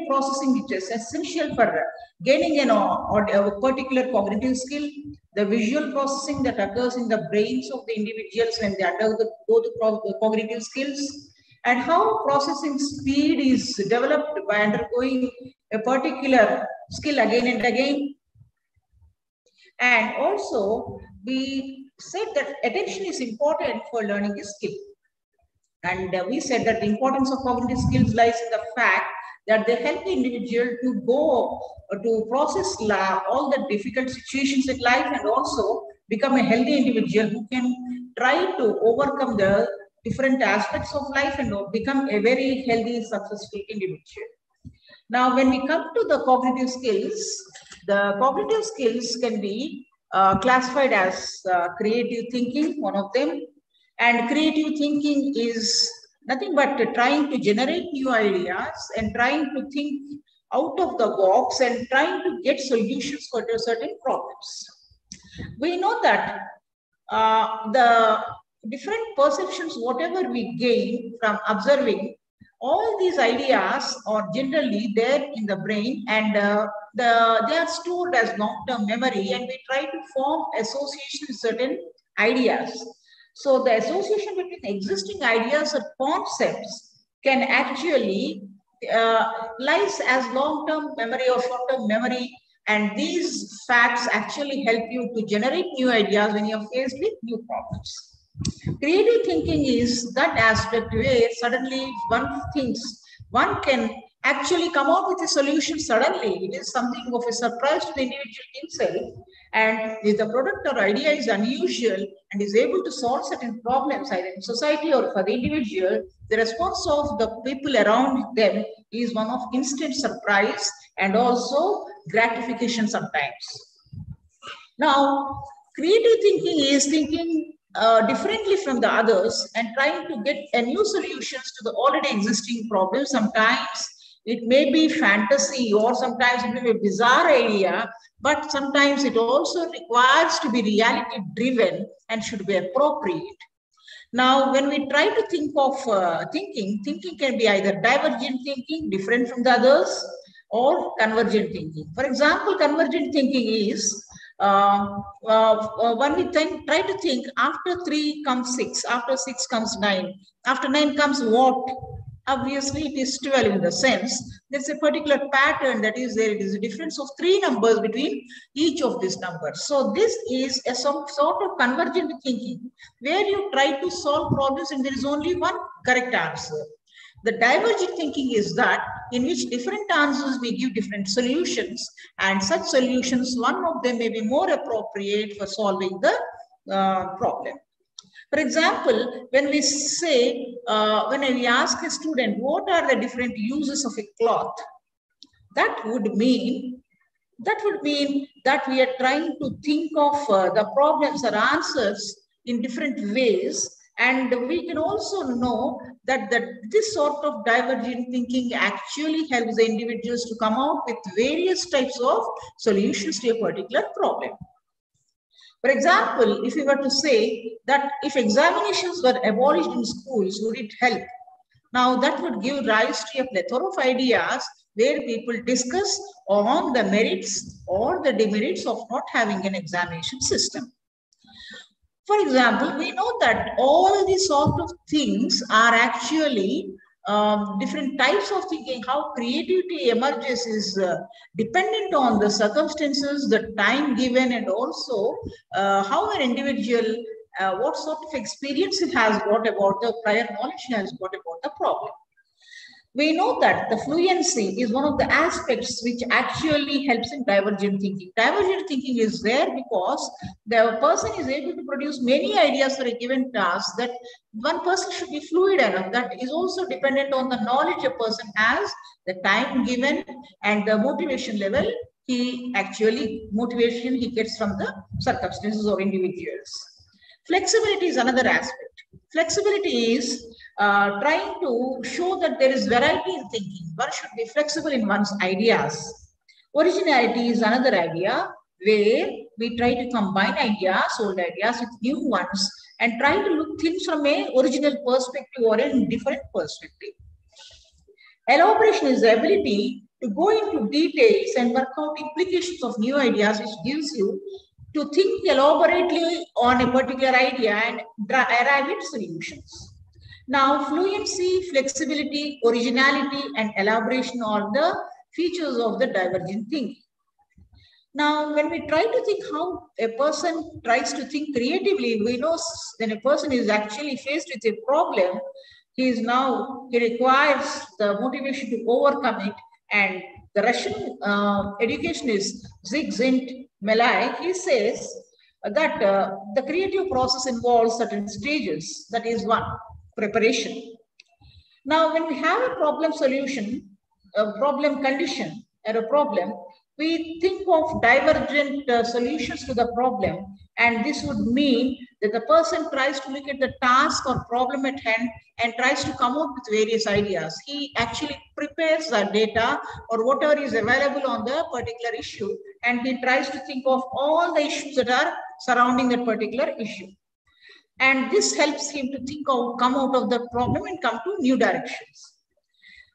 processing, which is essential for gaining a particular cognitive skill, the visual processing that occurs in the brains of the individuals when they undergo the cognitive skills, and how processing speed is developed by undergoing a particular skill again and again. And also, we said that attention is important for learning a skill. And we said that the importance of cognitive skills lies in the fact that they help the individual to go to process all the difficult situations in life and also become a healthy individual who can try to overcome the different aspects of life and become a very healthy, successful individual. Now, when we come to the cognitive skills can be classified as creative thinking, one of them. And creative thinking is nothing but trying to generate new ideas and trying to think out of the box and trying to get solutions for certain problems. We know that the different perceptions, whatever we gain from observing, all these ideas are generally there in the brain, and they are stored as long-term memory, and we try to form association with certain ideas. So the association between existing ideas or concepts can actually lies as long-term memory or short-term memory, and these facts actually help you to generate new ideas when you're faced with new problems. Creative thinking is that aspect where suddenly one can actually come out with a solution suddenly. It is something of a surprise to the individual himself. And if the product or idea is unusual and is able to solve certain problems either in society or for the individual, the response of the people around them is one of instant surprise and also gratification sometimes. Now, creative thinking is thinking differently from the others and trying to get a new solutions to the already existing problems. Sometimes it may be fantasy, or sometimes it may be a bizarre idea, but sometimes it also requires to be reality driven and should be appropriate. Now, when we try to think of thinking can be either divergent thinking, different from the others, or convergent thinking. For example, convergent thinking is when we try to think after 3 comes 6, after 6 comes 9, after 9 comes what? Obviously, it is 12 in the sense there's a particular pattern that is there. It is a difference of 3 numbers between each of these numbers. So this is some sort of convergent thinking where you try to solve problems and there is only one correct answer. The divergent thinking is that in which different answers we give different solutions, and such solutions, one of them may be more appropriate for solving the problem. For example, when we say, when we ask a student, what are the different uses of a cloth? That would mean that we are trying to think of the problems or answers in different ways. And we can also know that this sort of divergent thinking actually helps the individuals to come out with various types of solutions to a particular problem. For example, if we were to say that if examinations were abolished in schools, would it help? Now that would give rise to a plethora of ideas where people discuss on the merits or the demerits of not having an examination system. For example, we know that all these sort of things are actually different types of thinking. How creativity emerges is dependent on the circumstances, the time given, and also how an individual, what sort of experience it has got about the prior knowledge he has got about the problem. We know that the fluency is one of the aspects which actually helps in divergent thinking. Divergent thinking is there because the person is able to produce many ideas for a given task, that one person should be fluid enough. That is also dependent on the knowledge a person has, the time given, and the motivation level he gets from the circumstances of individuals. Flexibility is another aspect. Flexibility is trying to show that there is variety in thinking. One should be flexible in one's ideas. Originality is another idea where we try to combine old ideas with new ones, and try to look things from an original perspective or a different perspective. Elaboration is the ability to go into details and work out implications of new ideas, which gives you to think elaborately on a particular idea and arrive at solutions. Now, fluency, flexibility, originality, and elaboration are the features of the divergent thinking. Now, when we try to think how a person tries to think creatively, we know when a person is actually faced with a problem, he requires the motivation to overcome it. And the Russian educationist Csikszentmihalyi, he says that the creative process involves certain stages. That is one, preparation. Now, when we have a problem solution, a problem condition, or a problem, we think of divergent solutions to the problem. And this would mean that the person tries to look at the task or problem at hand and tries to come up with various ideas. He actually prepares the data or whatever is available on the particular issue, and he tries to think of all the issues that are surrounding that particular issue. And this helps him to think of, come out of the problem and come to new directions.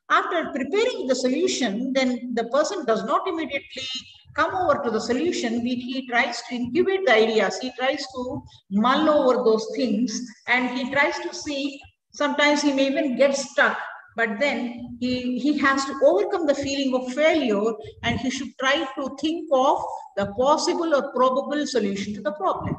After preparing the solution, then the person does not immediately come over to the solution. He tries to incubate the ideas. He tries to mull over those things, and he tries to see, sometimes he may even get stuck, but then he has to overcome the feeling of failure, and he should try to think of the possible or probable solution to the problem.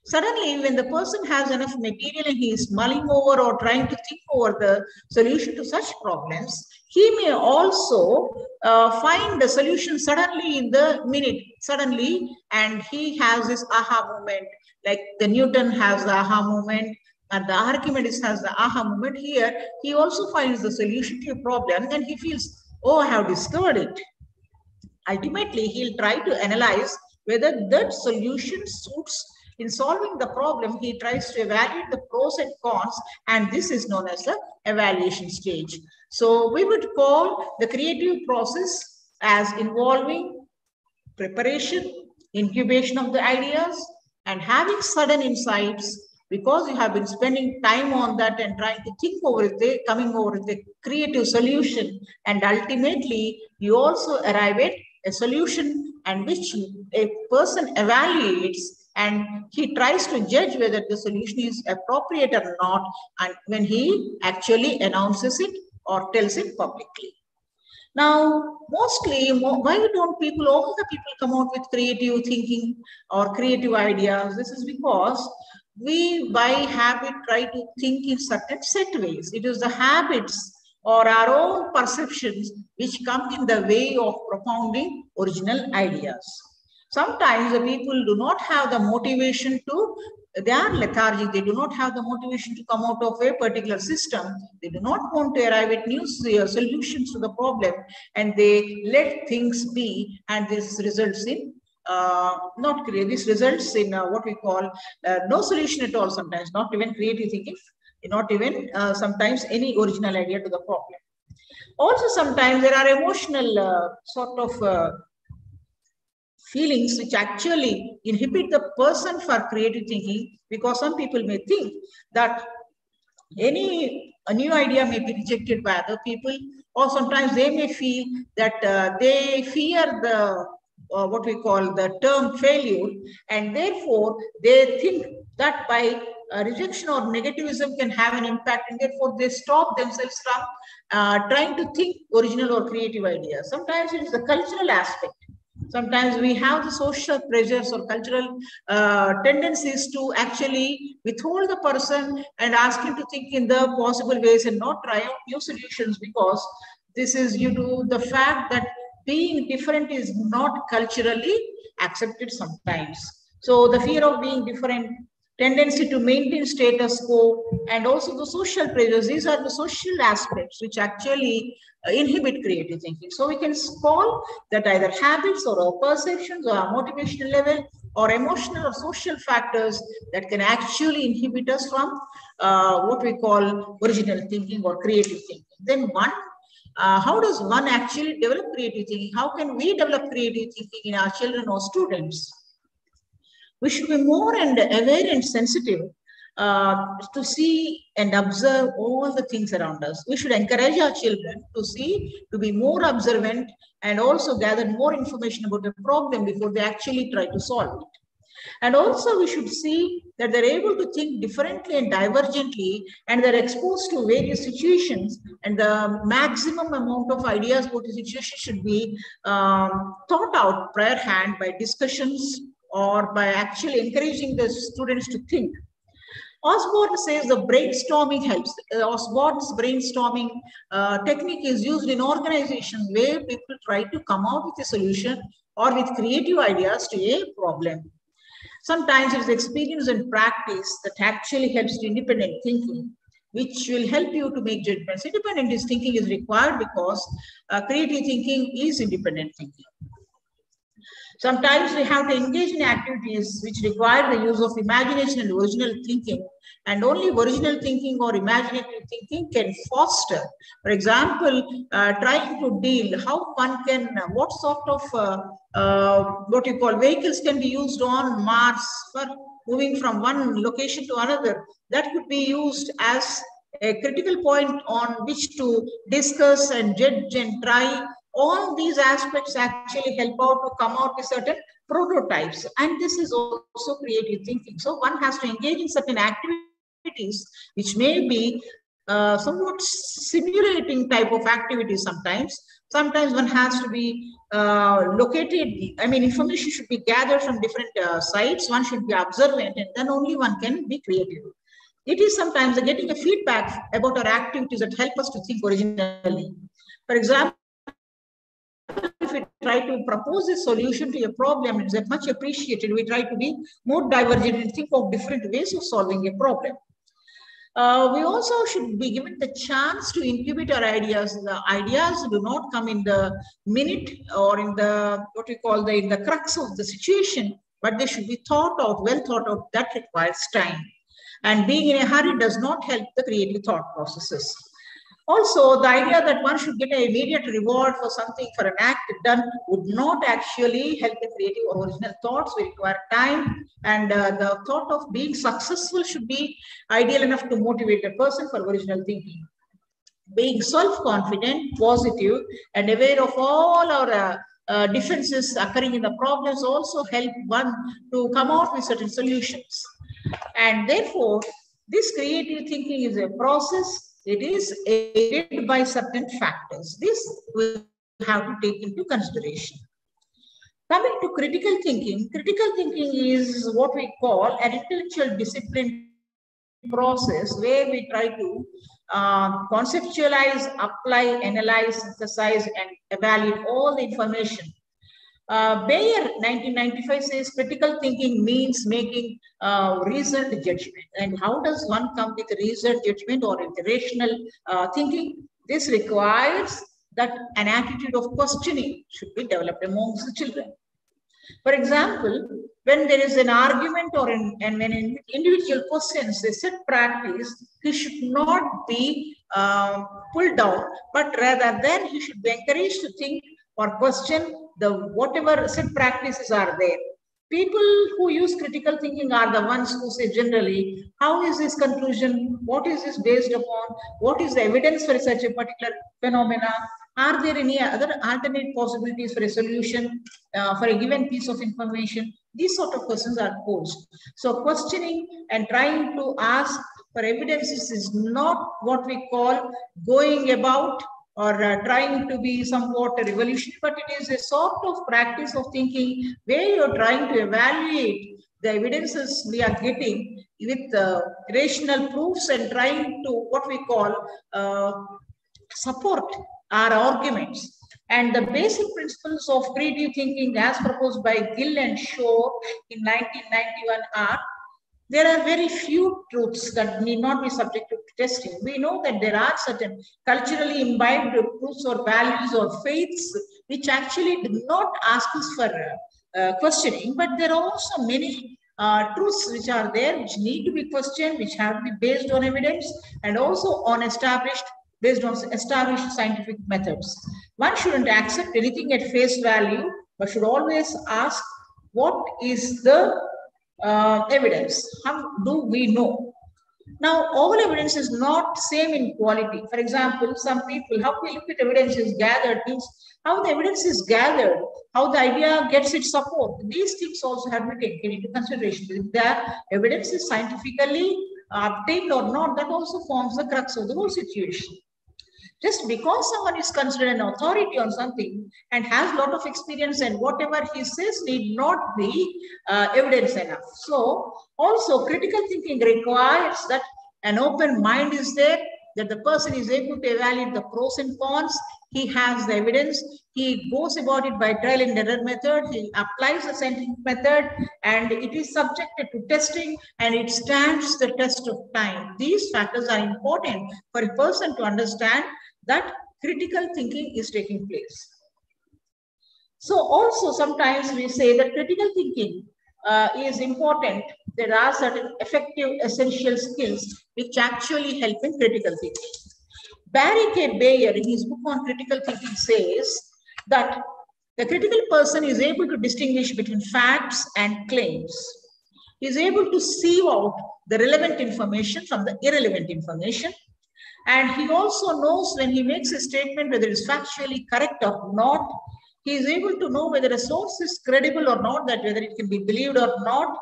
Suddenly, when the person has enough material and he is mulling over or trying to think over the solution to such problems, he may also find the solution suddenly in the minute, suddenly, and he has this aha moment, like the Newton has the aha moment, and the Archimedes has the aha moment. Here, he also finds the solution to a problem, and he feels, oh, I have discovered it. Ultimately, he'll try to analyze whether that solution suits. In solving the problem, he tries to evaluate the pros and cons, and this is known as the evaluation stage. So we would call the creative process as involving preparation, incubation of the ideas, and having sudden insights, because you have been spending time on that and trying to think over it, coming over with a creative solution, and ultimately you also arrive at a solution and which a person evaluates, and he tries to judge whether the solution is appropriate or not, and when he actually announces it or tells it publicly. Now, mostly, why don't all the people come out with creative thinking or creative ideas? This is because we, by habit, try to think in certain set ways. It is the habits or our own perceptions which come in the way of propounding original ideas. Sometimes the people do not have the motivation to, they are lethargic, they do not have the motivation to come out of a particular system. They do not want to arrive at new solutions to the problem, and they let things be, and this results in this results in what we call no solution at all sometimes, not even creative thinking, not even sometimes any original idea to the problem. Also, sometimes there are emotional feelings which actually inhibit the person for creative thinking, because some people may think that a new idea may be rejected by other people, or sometimes they may feel that they fear the what we call the term failure, and therefore they think that by rejection or negativism can have an impact, and therefore they stop themselves from trying to think original or creative ideas. Sometimes it is the cultural aspect. Sometimes we have the social pressures or cultural tendencies to actually withhold the person and ask him to think in the possible ways and not try out new solutions, because this is due to the fact that being different is not culturally accepted sometimes. So the fear of being different, tendency to maintain status quo, and also the social pressures, these are the social aspects which actually inhibit creative thinking. So we can call that either habits or our perceptions or our motivational level or emotional or social factors that can actually inhibit us from what we call original thinking or creative thinking. Then how does one actually develop creative thinking? How can we develop creative thinking in our children or students? We should be more and aware and sensitive to see and observe all the things around us. We should encourage our children to see, to be more observant, and also gather more information about the problem before they actually try to solve it. And also we should see that they're able to think differently and divergently, and they're exposed to various situations, and the maximum amount of ideas about the situation should be thought out prior hand by discussions or by actually encouraging the students to think. Osborne says the brainstorming helps. Osborne's brainstorming technique is used in organizations where people try to come out with a solution or with creative ideas to a problem. Sometimes it is experience and practice that actually helps to independent thinking, which will help you to make judgments. Independent thinking is required because creative thinking is independent thinking. Sometimes we have to engage in activities which require the use of imagination and original thinking, and only original thinking or imaginative thinking can foster. For example, trying to deal how one can, what sort of what you call vehicles can be used on Mars for moving from one location to another. That could be used as a critical point on which to discuss and judge and try. All these aspects actually help out to come out with certain prototypes, and this is also creative thinking. So one has to engage in certain activities which may be somewhat simulating type of activities. Sometimes one has to be information should be gathered from different sites. One should be observant, and then only one can be creative. It is sometimes getting a feedback about our activities that help us to think originally. For example, if we try to propose a solution to a problem, it's much appreciated. We try to be more divergent and think of different ways of solving a problem. We also should be given the chance to incubate our ideas. The ideas do not come in the minute or in the in the crux of the situation, but they should be thought out, well thought out. That requires time. And being in a hurry does not help the creative thought processes. Also, the idea that one should get an immediate reward for something, for an act done, would not actually help the creative or original thoughts. We require time, and the thought of being successful should be ideal enough to motivate a person for original thinking. Being self-confident, positive, and aware of all our differences occurring in the problems also help one to come out with certain solutions. And therefore, this creative thinking is a process. It is aided by certain factors. This we have to take into consideration. Coming to critical thinking is what we call an intellectual discipline process where we try to conceptualize, apply, analyze, synthesize, and evaluate all the information. Bayer 1995 says critical thinking means making reasoned judgment. And how does one come with reasoned judgment or rational thinking? This requires that an attitude of questioning should be developed amongst the children. For example, when there is an argument or when an individual questions a set practice, he should not be pulled down, but rather then he should be encouraged to think or question the whatever set practices are there. People who use critical thinking are the ones who say generally, how is this conclusion? What is this based upon? What is the evidence for such a particular phenomena? Are there any other alternate possibilities for a solution for a given piece of information? These sort of questions are posed. So questioning and trying to ask for evidences is not what we call going about or trying to be somewhat revolutionary, but it is a sort of practice of thinking where you're trying to evaluate the evidences we are getting with rational proofs and trying to what we call support our arguments. And the basic principles of creative thinking as proposed by Gill and Shore in 1991 are: there are very few truths that need not be subject to testing. We know that there are certain culturally imbibed truths or values or faiths which actually do not ask us for questioning, but there are also many truths which are there, which need to be questioned, which have to be based on evidence and also on based on established scientific methods. One shouldn't accept anything at face value, but should always ask, what is the evidence? How do we know? Now, all evidence is not same in quality. For example, some people, how we look at evidence is gathered means how the evidence is gathered, how the idea gets its support. These things also have to be taken into consideration. If the evidence is scientifically obtained or not, that also forms the crux of the whole situation. Just because someone is considered an authority on something and has a lot of experience, and whatever he says need not be evidence enough. So also critical thinking requires that an open mind is there, that the person is able to evaluate the pros and cons. He has the evidence. He goes about it by trial and error method. He applies the scientific method, and it is subjected to testing, and it stands the test of time. These factors are important for a person to understand that critical thinking is taking place. So also sometimes we say that critical thinking is important. There are certain effective essential skills which actually help in critical thinking. Barry K. Bayer, in his book on critical thinking, says that the critical person is able to distinguish between facts and claims. He is able to sieve out the relevant information from the irrelevant information. And he also knows when he makes a statement whether it's factually correct or not. He is able to know whether a source is credible or not, that whether it can be believed or not.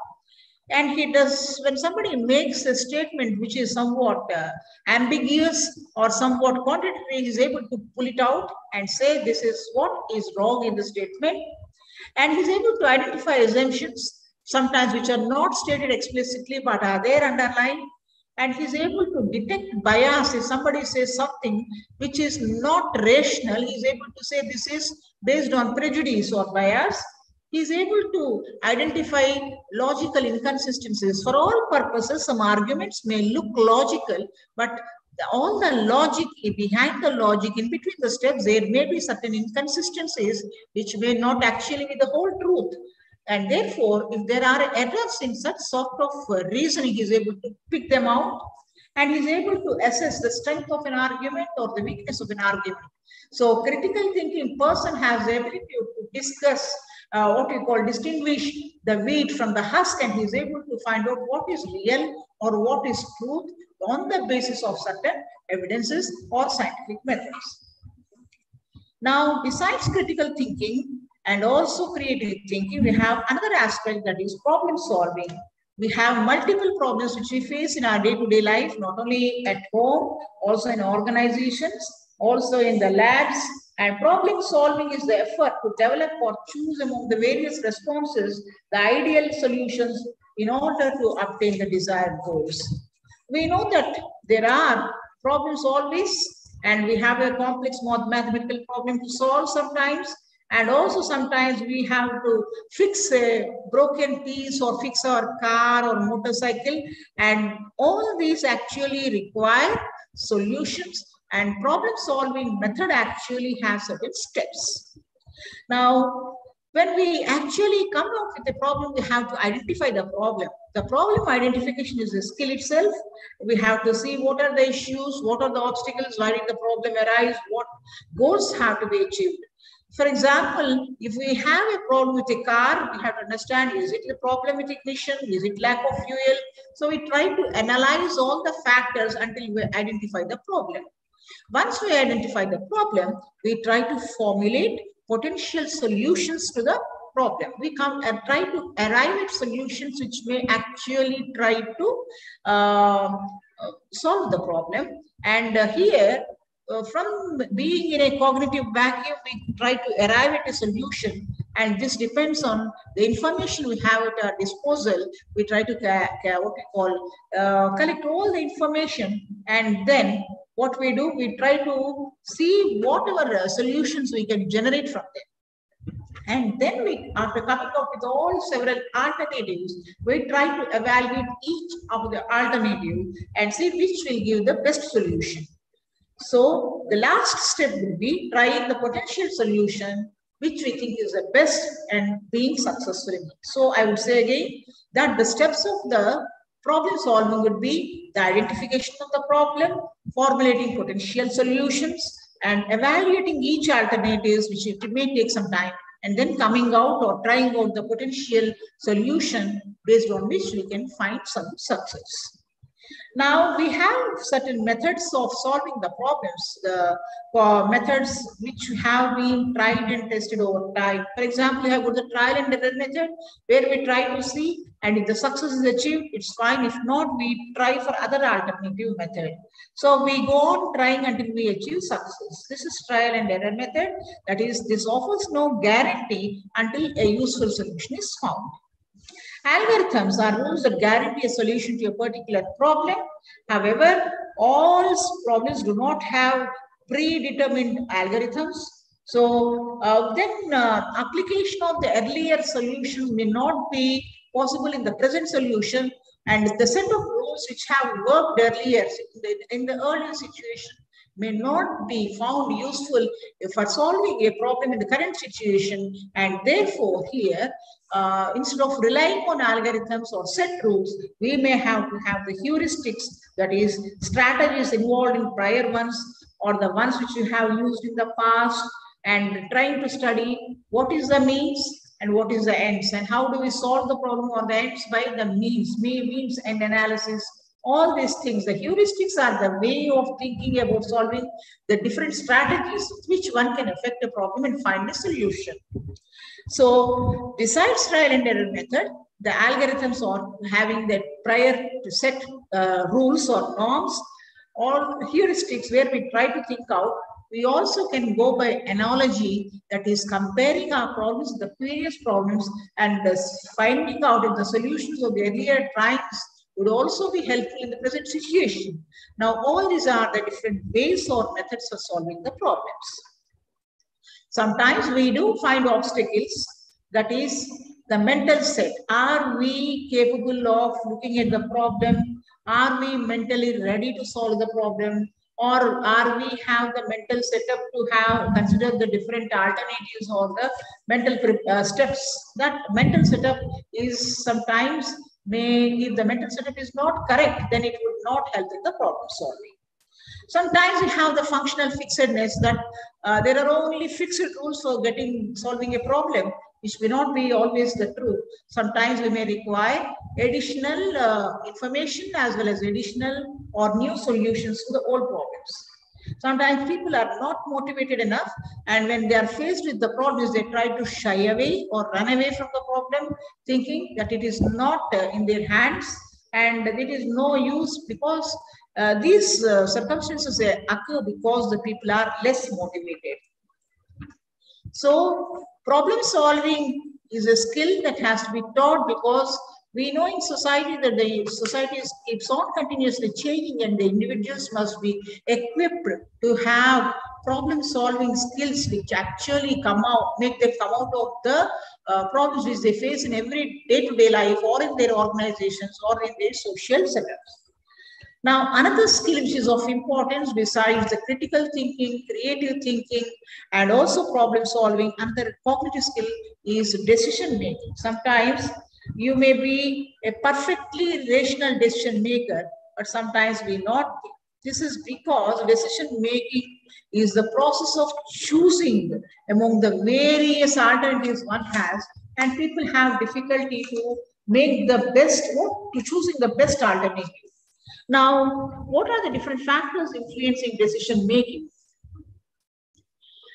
And he does, when somebody makes a statement which is somewhat ambiguous or somewhat contradictory, he is able to pull it out and say this is what is wrong in the statement. And he's able to identify assumptions, sometimes which are not stated explicitly but are there underlying. And he's able to detect bias. If somebody says something which is not rational, he's able to say this is based on prejudice or bias. He's able to identify logical inconsistencies. For all purposes, some arguments may look logical, but all the logic, behind the logic, in between the steps, there may be certain inconsistencies which may not actually be the whole truth. And therefore, if there are errors in such sort of reasoning, he is able to pick them out, and he is able to assess the strength of an argument or the weakness of an argument. So critical thinking person has the ability to discuss what we call distinguish the wheat from the husk, and he is able to find out what is real or what is truth on the basis of certain evidences or scientific methods. Now, besides critical thinking and also creative thinking, we have another aspect, that is problem solving. We have multiple problems which we face in our day-to-day life, not only at home, also in organizations, also in the labs. And problem solving is the effort to develop or choose among the various responses the ideal solutions in order to obtain the desired goals. We know that there are problems always, and we have a complex mathematical problem to solve sometimes. And also sometimes we have to fix a broken piece or fix our car or motorcycle. And all these actually require solutions, and problem solving method actually has certain steps. Now, when we actually come up with a problem, we have to identify the problem. The problem identification is a skill itself. We have to see what are the issues, what are the obstacles, why did the problem arise, what goals have to be achieved. For example, if we have a problem with a car, we have to understand, is it the problem with ignition? Is it lack of fuel? So we try to analyze all the factors until we identify the problem. Once we identify the problem, we try to formulate potential solutions to the problem. We come and try to arrive at solutions which may actually try to solve the problem. And here, from being in a cognitive vacuum, we try to arrive at a solution, and this depends on the information we have at our disposal. We try to collect all the information, and then what we do, we try to see whatever solutions we can generate from them. And then we, after coming up with all several alternatives, we try to evaluate each of the alternatives and see which will give the best solution. So the last step will be trying the potential solution which we think is the best and being successful in it. So I would say again that the steps of the problem solving would be the identification of the problem, formulating potential solutions, and evaluating each alternatives, which it may take some time, and then coming out or trying out the potential solution based on which we can find some success. Now we have certain methods of solving the problems, the methods which have been tried and tested over time. For example, we have got the trial and error method where we try to see, and if the success is achieved, it's fine. If not, we try for other alternative method. So we go on trying until we achieve success. This is trial and error method. That is, this offers no guarantee until a useful solution is found. Algorithms are rules that guarantee a solution to a particular problem. However, all problems do not have predetermined algorithms. So then application of the earlier solution may not be possible in the present solution, and the set of rules which have worked earlier in the earlier situation may not be found useful for solving a problem in the current situation, and therefore here instead of relying on algorithms or set rules, we may have to have the heuristics, that is strategies involved in prior ones or the ones which you have used in the past, and trying to study what is the means and what is the ends, and how do we solve the problem or the ends by the means and analysis. All these things, the heuristics are the way of thinking about solving the different strategies with which one can affect a problem and find a solution. So besides trial and error method, the algorithms are having that prior to set rules or norms or heuristics where we try to think out. We also can go by analogy, that is comparing our problems with the previous problems and finding out if the solutions of the earlier times would also be helpful in the present situation. Now, all these are the different ways or methods for solving the problems. Sometimes we do find obstacles, that is the mental set. Are we capable of looking at the problem? Are we mentally ready to solve the problem? Or are we have the mental setup to have consider the different alternatives or the mental steps? That mental setup is sometimes if the mental setup is not correct, then it would not help in the problem solving. Sometimes we have the functional fixedness, that there are only fixed rules for solving a problem, which may not be always the truth. Sometimes we may require additional information as well as additional or new solutions to the old problems. Sometimes people are not motivated enough, and when they are faced with the problems, they try to shy away or run away from the problem, thinking that it is not in their hands and it is no use, because these circumstances occur because the people are less motivated. So problem solving is a skill that has to be taught, because we know in society that the society keeps on continuously changing, and the individuals must be equipped to have problem solving skills which actually make them come out of the problems which they face in every day-to-day life, or in their organizations or in their social setups. Now, another skill which is of importance besides the critical thinking, creative thinking, and also problem solving, another cognitive skill is decision making. Sometimes you may be a perfectly rational decision maker, but sometimes we not. This is because decision making is the process of choosing among the various alternatives one has, and people have difficulty to make the best, to choosing the best alternative. Now, what are the different factors influencing decision making?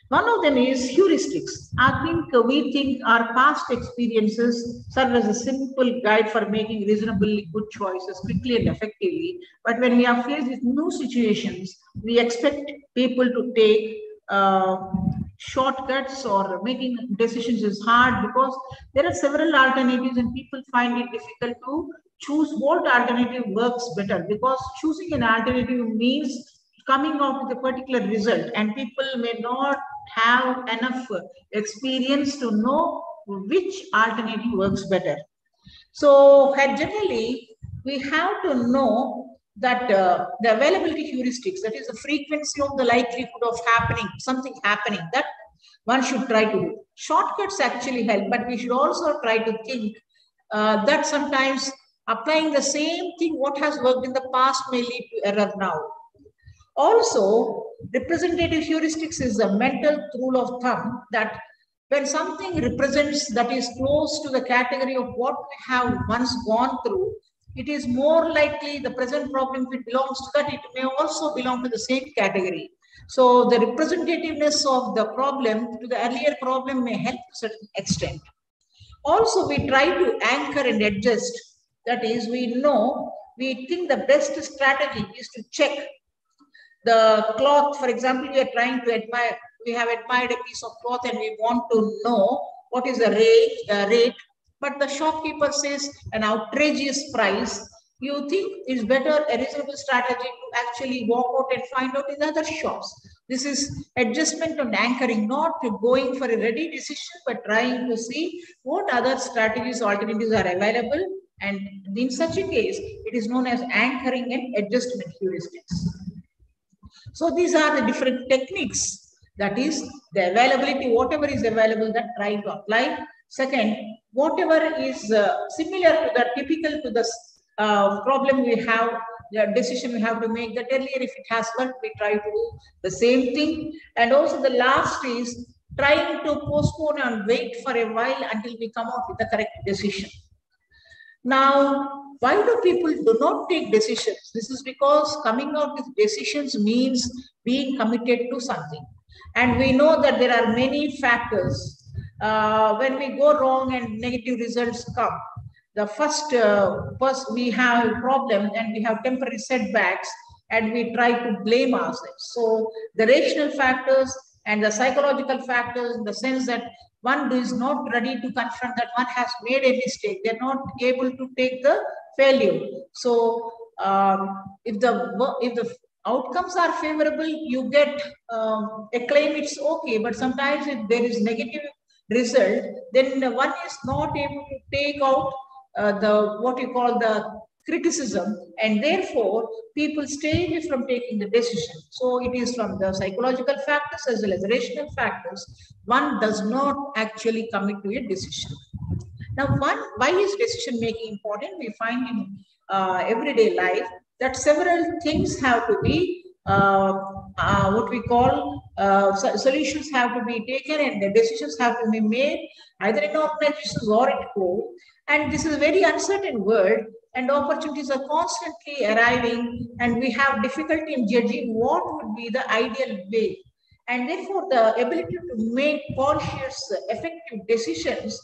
One of them is heuristics. We think our past experiences serve as a simple guide for making reasonably good choices quickly and effectively. But when we are faced with new situations, we expect people to take shortcuts, or making decisions is hard because there are several alternatives and people find it difficult to choose what alternative works better, because choosing an alternative means coming out with a particular result, and people may not have enough experience to know which alternative works better. So generally, we have to know that the availability heuristics, that is the frequency of the likelihood of something happening, that one should try to do. Shortcuts actually help, but we should also try to think that sometimes applying the same thing, what has worked in the past may lead to error now. Also, representative heuristics is a mental rule of thumb that when something represents that is close to the category of what we have once gone through, it is more likely the present problem, if it belongs to that, it may also belong to the same category. So the representativeness of the problem to the earlier problem may help to a certain extent. Also, we try to anchor and adjust. That is, we think the best strategy is to check the cloth. For example, we are trying to admire, we have admired a piece of cloth and we want to know what is the rate, but the shopkeeper says an outrageous price. You think it's better, a reasonable strategy to actually walk out and find out in other shops. This is adjustment and anchoring, not to going for a ready decision, but trying to see what other strategies, alternatives are available. And in such a case, it is known as anchoring and adjustment heuristics. So these are the different techniques. That is the availability, whatever is available, that try to apply. Second, whatever is similar to the typical to the problem we have, the decision we have to make, that earlier if it has worked, we try to do the same thing. And also the last is trying to postpone and wait for a while until we come out with the correct decision. Now, why do people do not take decisions? This is because coming out with decisions means being committed to something. And we know that there are many factors. When we go wrong and negative results come, the first we have a problem and we have temporary setbacks and we try to blame ourselves. So the rational factors and the psychological factors, in the sense that one is not ready to confront that one has made a mistake. They're not able to take the failure. So if the outcomes are favorable, you get a claim, it's okay. But sometimes if there is negative result, then one is not able to take out the what you call the criticism, and therefore people stay away from taking the decision. So it is from the psychological factors as well as the rational factors, one does not actually commit to a decision. Now, why is decision making important? We find in everyday life that several things have to be what we call solutions have to be taken and the decisions have to be made either in organizations or at home. And this is a very uncertain world, and opportunities are constantly arriving, and we have difficulty in judging what would be the ideal way. And therefore, the ability to make conscious, effective decisions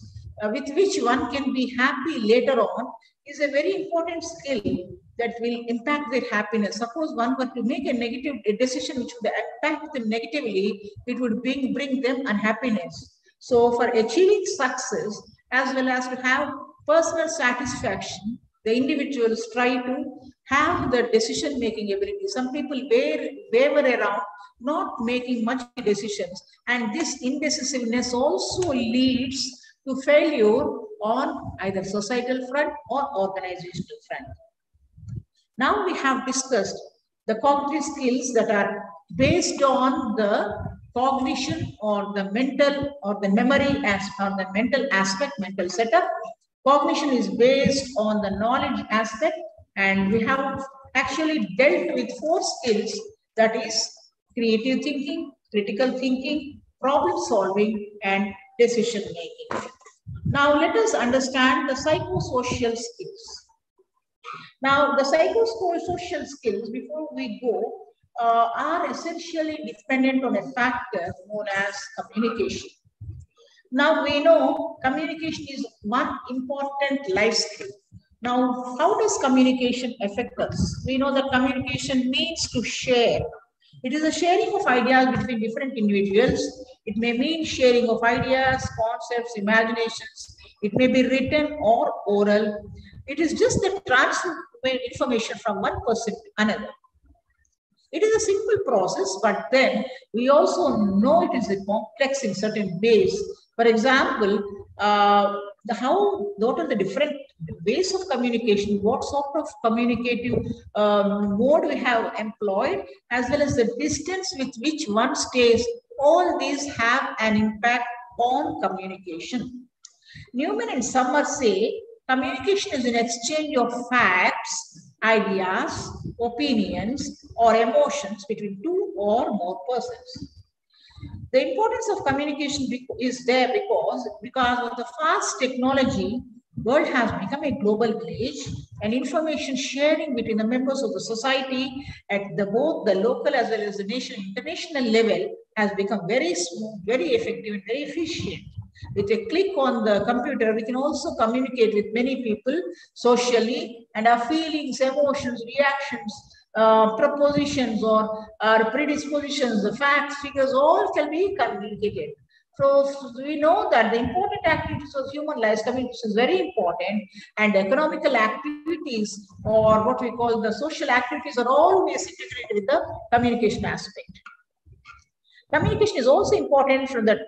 with which one can be happy later on is a very important skill that will impact their happiness. Suppose one were to make a negative decision which would impact them negatively, it would bring them unhappiness. So for achieving success as well as to have personal satisfaction, the individuals try to have the decision-making ability. Some people waver around, not making much decisions, and this indecisiveness also leads to failure on either societal front or organizational front. Now we have discussed the cognitive skills that are based on the cognition or the mental or the memory or the mental aspect, mental setup. Cognition is based on the knowledge aspect, and we have actually dealt with 4 skills, that is creative thinking, critical thinking, problem solving, and decision making. Now let us understand the psychosocial skills. Now the psychosocial skills, before we go, are essentially dependent on a factor known as communication. Now we know communication is one important life skill. Now, how does communication affect us? We know that communication means to share. It is a sharing of ideas between different individuals. It may mean sharing of ideas, concepts, imaginations. It may be written or oral. It is just the transfer of information from one person to another. It is a simple process, but then we also know it is a complex in certain ways. For example, what are the different ways of communication, what sort of communicative mode we have employed, as well as the distance with which one stays, all these have an impact on communication. Newman and Summer say communication is an exchange of facts, ideas, opinions, or emotions between 2 or more persons. The importance of communication is there because of the fast technology. world has become a global village, and information sharing between the members of the society at both the local as well as the international level has become very smooth, very effective, and very efficient. With a click on the computer, we can also communicate with many people socially, and our feelings, emotions, reactions, propositions, or our predispositions, the facts, figures, all can be communicated. So we know that the important activities of human life, communication is very important, and economical activities, or what we call the social activities, are always integrated with the communication aspect. Communication is also important from the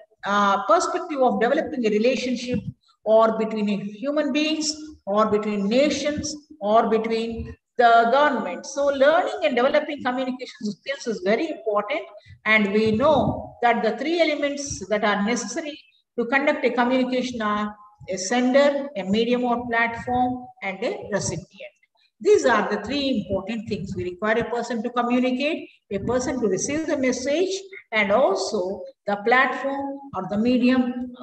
perspective of developing a relationship, or between human beings, or between nations, or between the government. So learning and developing communication skills is very important, and we know that the three elements that are necessary to conduct a communication are a sender, a medium or platform, and a recipient. These are the three important things. We require a person to communicate, a person to receive the message, and also the platform or the medium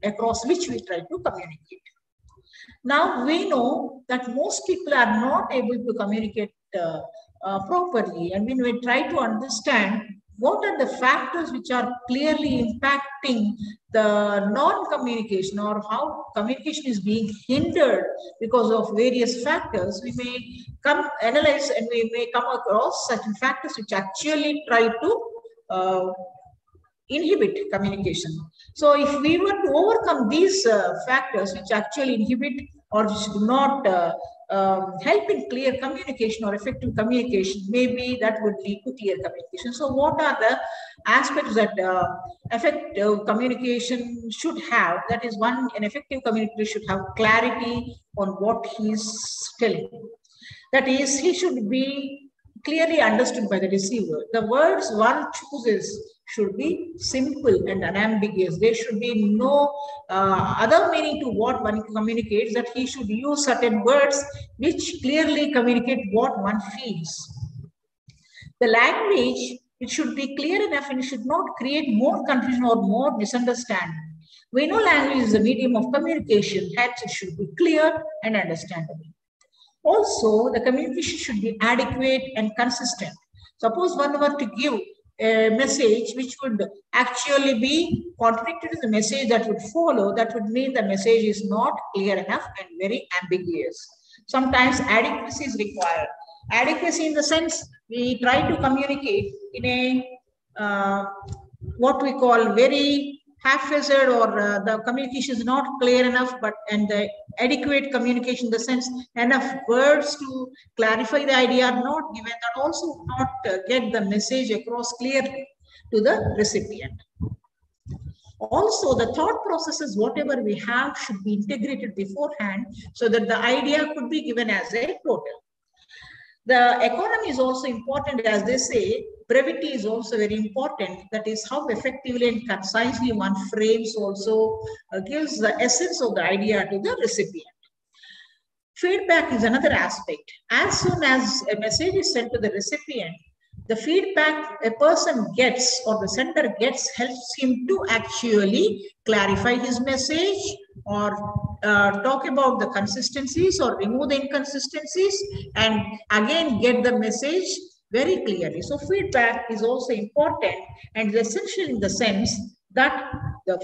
across which we try to communicate. Now we know that most people are not able to communicate properly, and when we try to understand what are the factors which are clearly impacting the non-communication, or how communication is being hindered because of various factors, we may analyze and we may come across certain factors which actually try to inhibit communication. So if we were to overcome these factors which actually inhibit or which do not help in clear communication or effective communication, maybe that would lead to clear communication. So what are the aspects that effective communication should have? That is, one, an effective communicator should have clarity on what he is telling. That is, he should be clearly understood by the receiver. The words one chooses should be simple and unambiguous. There should be no other meaning to what one communicates, that he should use certain words which clearly communicate what one feels. The language, it should be clear enough and it should not create more confusion or more misunderstanding. We know language is a medium of communication, hence it should be clear and understandable. Also, the communication should be adequate and consistent. Suppose one were to give a message which would actually be contradictory to the message that would follow, that would mean the message is not clear enough and very ambiguous. Sometimes adequacy is required. Adequacy in the sense we try to communicate in a what we call very haphazard, or the communication is not clear enough, and the adequate communication in the sense enough words to clarify the idea are not given, that also not get the message across clearly to the recipient. Also, the thought processes, whatever we have, should be integrated beforehand so that the idea could be given as a total. The economy is also important, as they say. Brevity is also very important. That is, how effectively and concisely one frames also gives the essence of the idea to the recipient. Feedback is another aspect. As soon as a message is sent to the recipient, the feedback a person gets or the sender gets helps him to actually clarify his message, or talk about the consistencies or remove the inconsistencies, and again get the message very clearly. So feedback is also important and essential in the sense that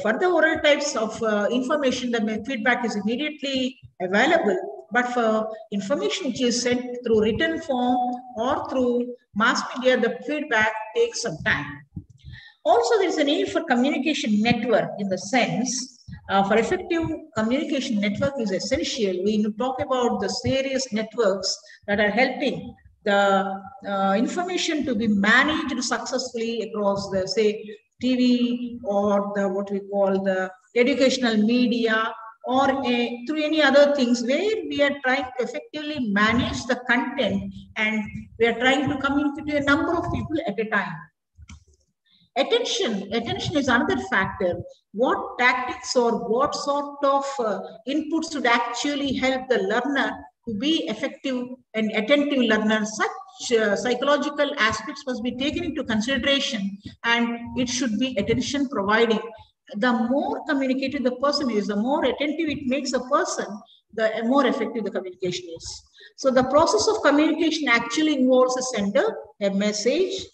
for the oral types of information, the feedback is immediately available, but for information which is sent through written form or through mass media, the feedback takes some time. Also, there is a need for communication network in the sense for effective communication network is essential. We talk about the various networks that are helping the information to be managed successfully across the, say, TV, or the what we call the educational media, or through any other things where we are trying to effectively manage the content and we are trying to communicate to a number of people at a time. Attention is another factor. What tactics or what sort of inputs should actually help the learner to be effective and attentive learner? Such psychological aspects must be taken into consideration, and it should be attention providing. the more communicative the person is, the more attentive it makes a person, the more effective the communication is. So the process of communication actually involves a sender, a message.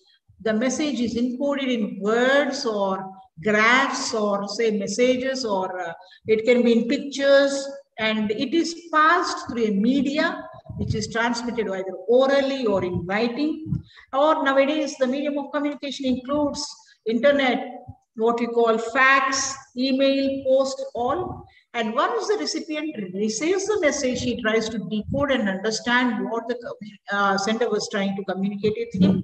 The message is encoded in words or graphs or say messages, or it can be in pictures, and it is passed through a media which is transmitted either orally or in writing. Or nowadays the medium of communication includes internet, what we call fax, email, post, all. And once the recipient receives the message, he tries to decode and understand what the sender was trying to communicate with him.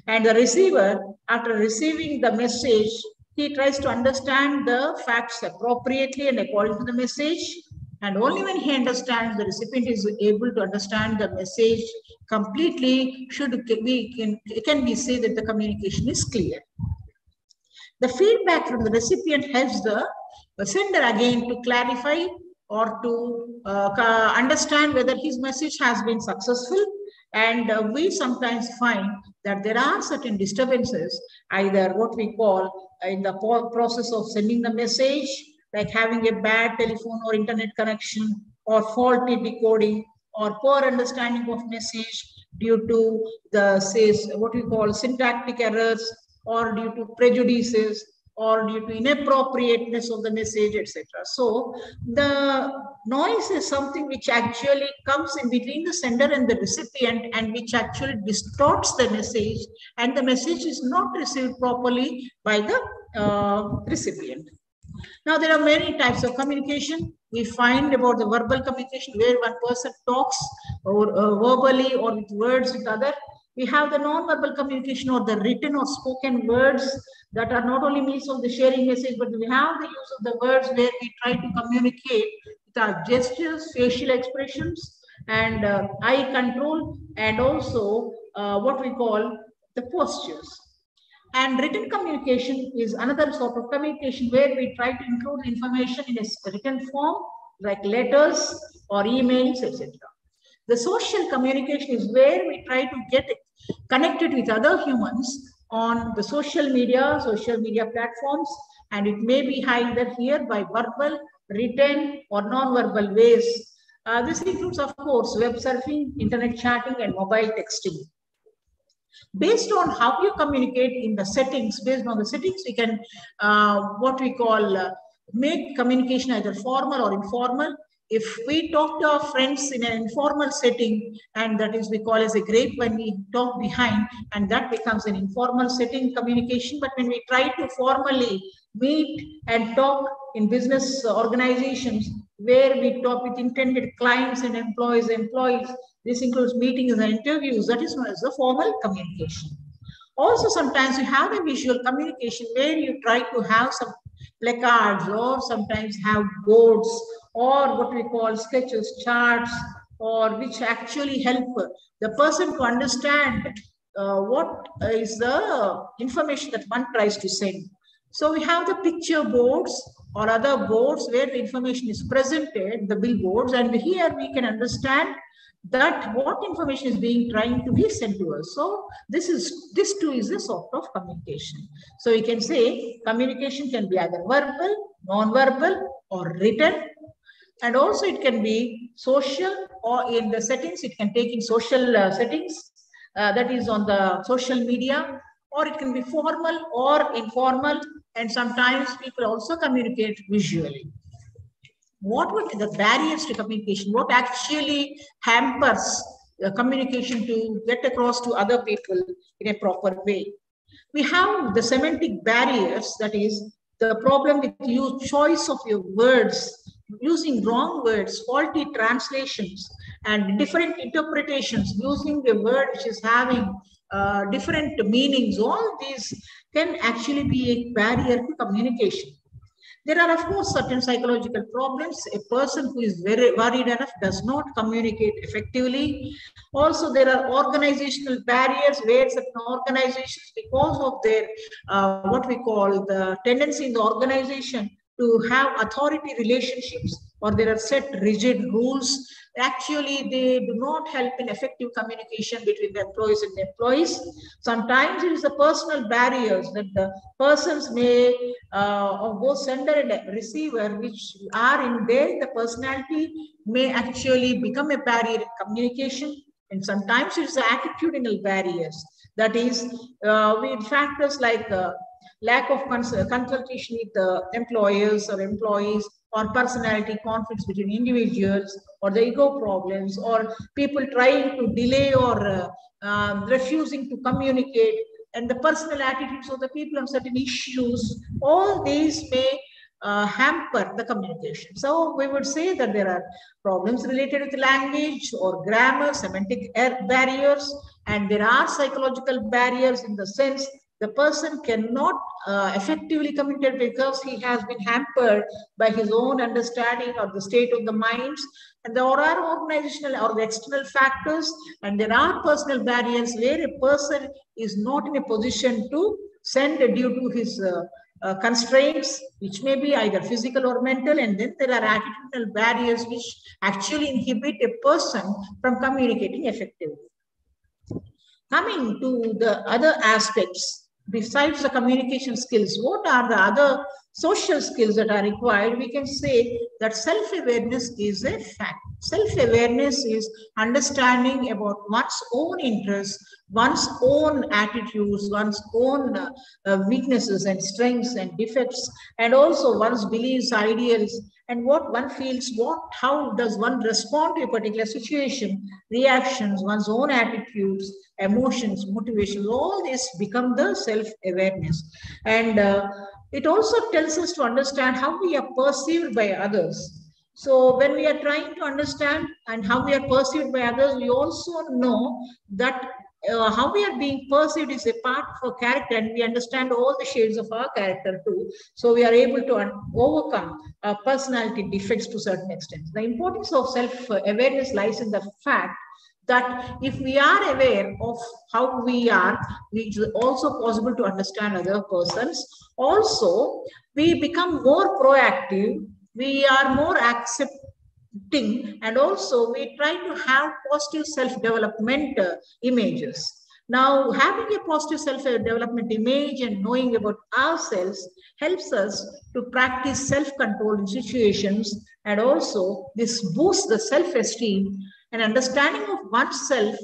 And the receiver, after receiving the message, he tries to understand the facts appropriately and according to the message. And only when he understands, the recipient is able to understand the message completely, it can be said that the communication is clear. The feedback from the recipient helps the sender again to clarify or to understand whether his message has been successful. And we sometimes find that there are certain disturbances, either what we call in the process of sending the message, like having a bad telephone or internet connection, or faulty decoding, or poor understanding of message due to the what we call syntactic errors, or due to prejudices, or due to inappropriateness of the message, etc. So the noise is something which actually comes in between the sender and the recipient, and which actually distorts the message, and the message is not received properly by the recipient. Now, there are many types of communication. We find about the verbal communication, where one person talks or verbally or with words with other. We have the non-verbal communication, or the written or spoken words that are not only means of the sharing message, but we have the use of the words where we try to communicate with our gestures, facial expressions, and eye control, and also what we call the postures. And written communication is another sort of communication where we try to include information in a written form, like letters or emails, etc. The social communication is where we try to get connected with other humans on the social media platforms, and it may be either here by verbal, written, or non-verbal ways. This includes, of course, web surfing, internet chatting, and mobile texting. Based on how you communicate in the settings, based on the settings, we can what we call make communication either formal or informal. If we talk to our friends in an informal setting, and that is we call as a grape when we talk behind, and that becomes an informal setting communication. But when we try to formally meet and talk in business organizations, where we talk with intended clients and employees, this includes meetings and interviews, that is known as the formal communication. Also, sometimes you have a visual communication where you try to have some placards, or sometimes have boards, or what we call sketches, charts, or which actually help the person to understand what is the information that one tries to send. So we have the picture boards or other boards where the information is presented, the billboards, and here we can understand that what information is being trying to be sent to us. So this too is a sort of communication. So we can say communication can be either verbal, non-verbal, or written, and also it can be social, or in the settings it can take in social settings, that is on the social media, or it can be formal or informal, and sometimes people also communicate visually. What would be the barriers to communication? What actually hampers communication to get across to other people in a proper way? We have the semantic barriers, that is the problem with your choice of your words, using wrong words, faulty translations, and different interpretations, using a word which is having different meanings. All these can actually be a barrier to communication. There are, of course, certain psychological problems. A person who is very worried enough does not communicate effectively. Also, there are organizational barriers where certain organizations, because of their what we call the tendency in the organization to have authority relationships, or there are set rigid rules. Actually, they do not help in effective communication between the employees and the employees. Sometimes it is the personal barriers that the persons may, of both sender and receiver, which are in there, the personality may actually become a barrier in communication. And sometimes it's the attitudinal barriers. That is, with factors like lack of consultation with the employers or employees, or personality conflicts between individuals, or the ego problems, or people trying to delay or refusing to communicate, and the personal attitudes of the people on certain issues. All these may hamper the communication. So we would say that there are problems related with language or grammar, semantic barriers, and there are psychological barriers in the sense the person cannot effectively communicate because he has been hampered by his own understanding or the state of the minds. And there are organizational or the external factors, and there are personal barriers where a person is not in a position to send due to his constraints, which may be either physical or mental. And then there are attitudinal barriers which actually inhibit a person from communicating effectively. Coming to the other aspects, besides the communication skills, what are the other social skills that are required? We can say that self-awareness is a fact. Self-awareness is understanding about one's own interests, one's own attitudes, one's own weaknesses and strengths and defects, and also one's beliefs, ideals, and what one feels, how does one respond to a particular situation, reactions, one's own attitudes, emotions, motivations. All this become the self-awareness. And it also tells us to understand how we are perceived by others. So when we are trying to understand and how we are perceived by others, we also know that how we are being perceived is a part of our character, and we understand all the shades of our character too. So we are able to overcome personality defects to a certain extent. The importance of self-awareness lies in the fact that if we are aware of how we are, it is also possible to understand other persons. Also, we become more proactive, we are more accepting, and also we try to have positive self-development images. Now, having a positive self-development image and knowing about ourselves helps us to practice self-control in situations, and also this boosts the self-esteem. And understanding of oneself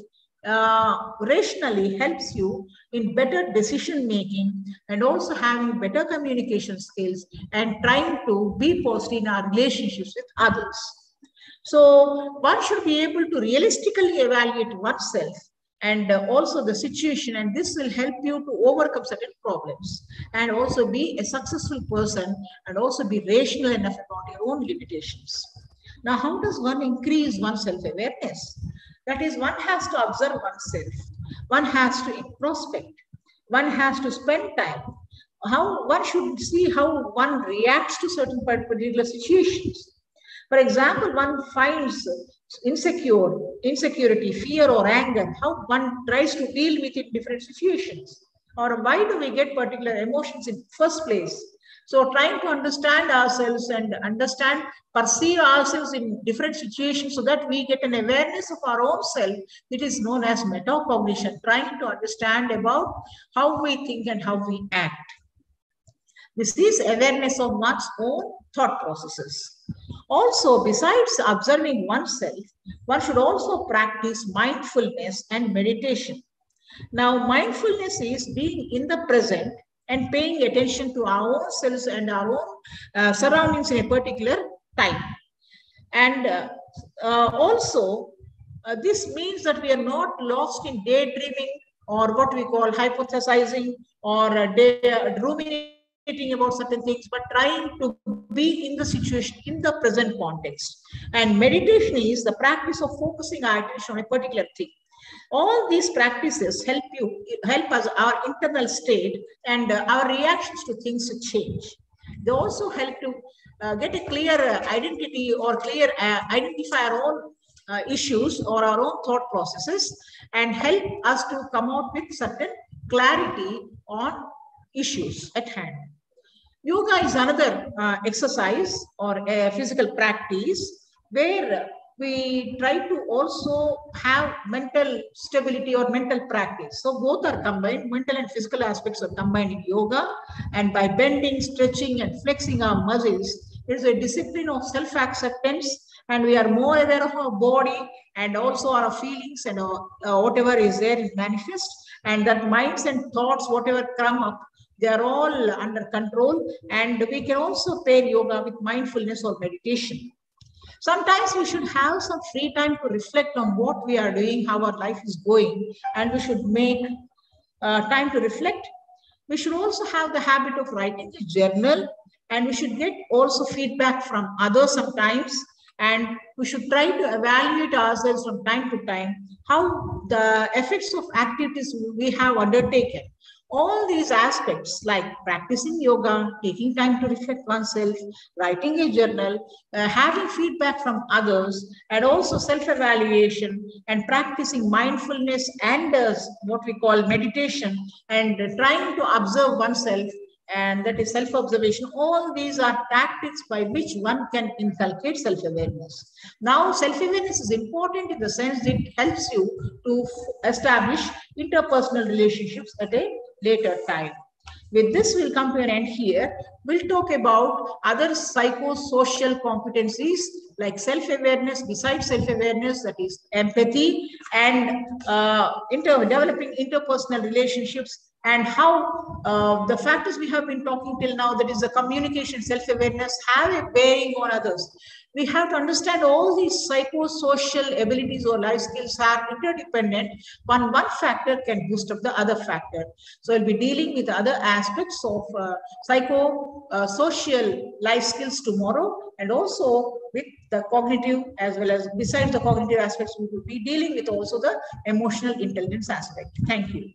rationally helps you in better decision making, and also having better communication skills, and trying to be positive in our relationships with others. So one should be able to realistically evaluate oneself and also the situation, and this will help you to overcome certain problems and also be a successful person, and also be rational enough about your own limitations. Now, how does one increase one's self-awareness? That is, one has to observe oneself, one has to introspect, one has to spend time. How one should see how one reacts to certain particular situations. For example, one finds insecurity, fear, or anger, how one tries to deal with it in different situations. Or why do we get particular emotions in the first place? So trying to understand ourselves and perceive ourselves in different situations so that we get an awareness of our own self, it is known as metacognition, trying to understand about how we think and how we act. This is awareness of one's own thought processes. Also, besides observing oneself, one should also practice mindfulness and meditation. Now, mindfulness is being in the present and paying attention to our own selves and our own surroundings in a particular time. And also, this means that we are not lost in daydreaming, or what we call hypothesizing, or ruminating about certain things, but trying to be in the situation in the present context. And meditation is the practice of focusing our attention on a particular thing. All these practices help us, our internal state and our reactions to things to change. They also help to get a clear identity, or identify our own issues or our own thought processes, and help us to come out with certain clarity on issues at hand. Yoga is another exercise or a physical practice where we try to also have mental stability or mental practice. So both are combined, mental and physical aspects are combined in yoga. And by bending, stretching, and flexing our muscles, it is a discipline of self-acceptance, and we are more aware of our body and also our feelings and whatever is there is manifest, and that minds and thoughts, whatever come up, they are all under control. And we can also pair yoga with mindfulness or meditation. Sometimes we should have some free time to reflect on what we are doing, how our life is going, and we should make time to reflect. We should also have the habit of writing a journal, and we should get also feedback from others sometimes. And we should try to evaluate ourselves from time to time how the effects of activities we have undertaken. All these aspects like practicing yoga, taking time to reflect oneself, writing a journal, having feedback from others, and also self-evaluation, and practicing mindfulness and what we call meditation, and trying to observe oneself, and that is self-observation. All these are tactics by which one can inculcate self-awareness. Now, self-awareness is important in the sense that it helps you to establish interpersonal relationships at a later time. With this, we'll come to an end here. We'll talk about other psychosocial competencies like self-awareness, besides self-awareness, that is empathy, and developing interpersonal relationships, and how the factors we have been talking till now, that is the communication, self-awareness, have a bearing on others. We have to understand all these psychosocial abilities or life skills are interdependent. One factor can boost up the other factor. So I'll be dealing with other aspects of psychosocial life skills tomorrow, and also with the cognitive, as well as besides the cognitive aspects, we will be dealing with also the emotional intelligence aspect. Thank you.